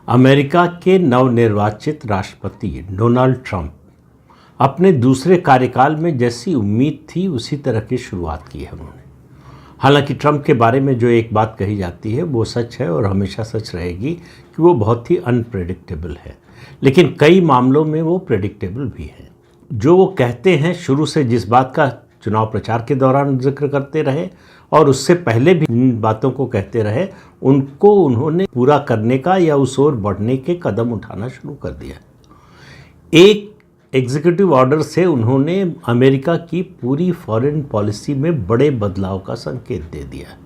America के नवनिर्वाचित राष्ट्रपति डोनाल्ड ट्रंप अपने दूसरे कार्यकाल में जैसी उम्मीद थी उसी तरह की शुरुआत की है उन्होंने। हालांकि ट्रंप के बारे में जो एक बात कही जाती है वो सच है और हमेशा सच रहेगी कि वो बहुत ही अनप्रेडिक्टेबल है, लेकिन कई मामलों में वो प्रेडिक्टेबल भी है। जो वो कहते हैं, शुरू से जिस बात का चुनाव प्रचार के दौरान जिक्र करते रहे और उससे पहले भी इन बातों को कहते रहे, उनको उन्होंने पूरा करने का या उस ओर बढ़ने के कदम उठाना शुरू कर दिया। एक एग्जीक्यूटिव ऑर्डर से उन्होंने अमेरिका की पूरी फॉरेन पॉलिसी में बड़े बदलाव का संकेत दे दिया।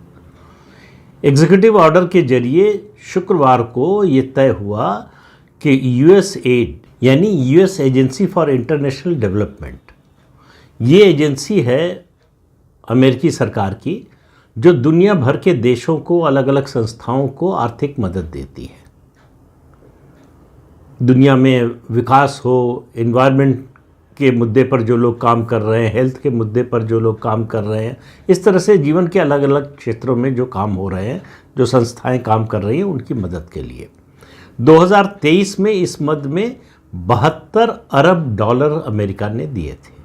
एग्जीक्यूटिव ऑर्डर के जरिए शुक्रवार को ये तय हुआ कि यूएसएड यानी US agency for international development, ये एजेंसी है अमेरिकी सरकार की जो दुनिया भर के देशों को, अलग अलग संस्थाओं को आर्थिक मदद देती है। दुनिया में विकास हो, एनवायरनमेंट के मुद्दे पर जो लोग काम कर रहे हैं, हेल्थ के मुद्दे पर जो लोग काम कर रहे हैं, इस तरह से जीवन के अलग अलग क्षेत्रों में जो काम हो रहे हैं, जो संस्थाएं काम कर रही हैं, उनकी मदद के लिए 2023 में इस मद में 72 अरब डॉलर अमेरिका ने दिए थे।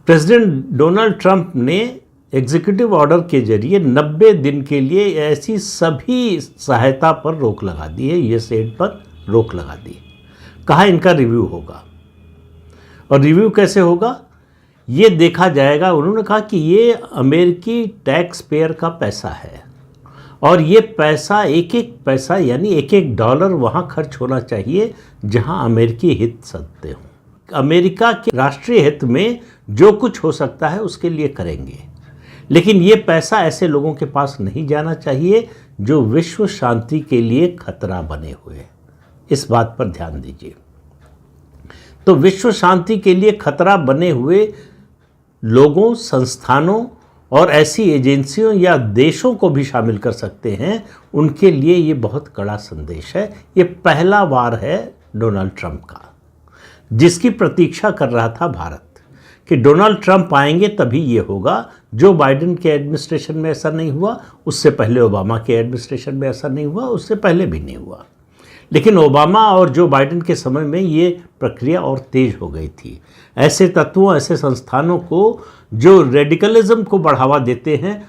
प्रेसिडेंट डोनाल्ड ट्रंप ने एग्जीक्यूटिव ऑर्डर के जरिए 90 दिन के लिए ऐसी सभी सहायता पर रोक लगा दी है, यूएसएड पर रोक लगा दी है। कहा इनका रिव्यू होगा, और रिव्यू कैसे होगा ये देखा जाएगा। उन्होंने कहा कि ये अमेरिकी टैक्स पेयर का पैसा है और ये पैसा, एक एक पैसा यानी एक एक डॉलर वहाँ खर्च होना चाहिए जहाँ अमेरिकी हित सधते हों। अमेरिका के राष्ट्रीय हित में जो कुछ हो सकता है उसके लिए करेंगे, लेकिन ये पैसा ऐसे लोगों के पास नहीं जाना चाहिए जो विश्व शांति के लिए खतरा बने हुए हैं। इस बात पर ध्यान दीजिए। तो विश्व शांति के लिए खतरा बने हुए लोगों, संस्थानों और ऐसी एजेंसियों या देशों को भी शामिल कर सकते हैं, उनके लिए ये बहुत कड़ा संदेश है। ये पहला वार है डोनाल्ड ट्रंप का, जिसकी प्रतीक्षा कर रहा था भारत कि डोनाल्ड ट्रंप आएंगे तभी ये होगा। जो बाइडेन के एडमिनिस्ट्रेशन में ऐसा नहीं हुआ, उससे पहले ओबामा के एडमिनिस्ट्रेशन में ऐसा नहीं हुआ, उससे पहले भी नहीं हुआ। लेकिन ओबामा और जो बाइडेन के समय में ये प्रक्रिया और तेज हो गई थी। ऐसे तत्वों, ऐसे संस्थानों को जो रेडिकलिज्म को बढ़ावा देते हैं,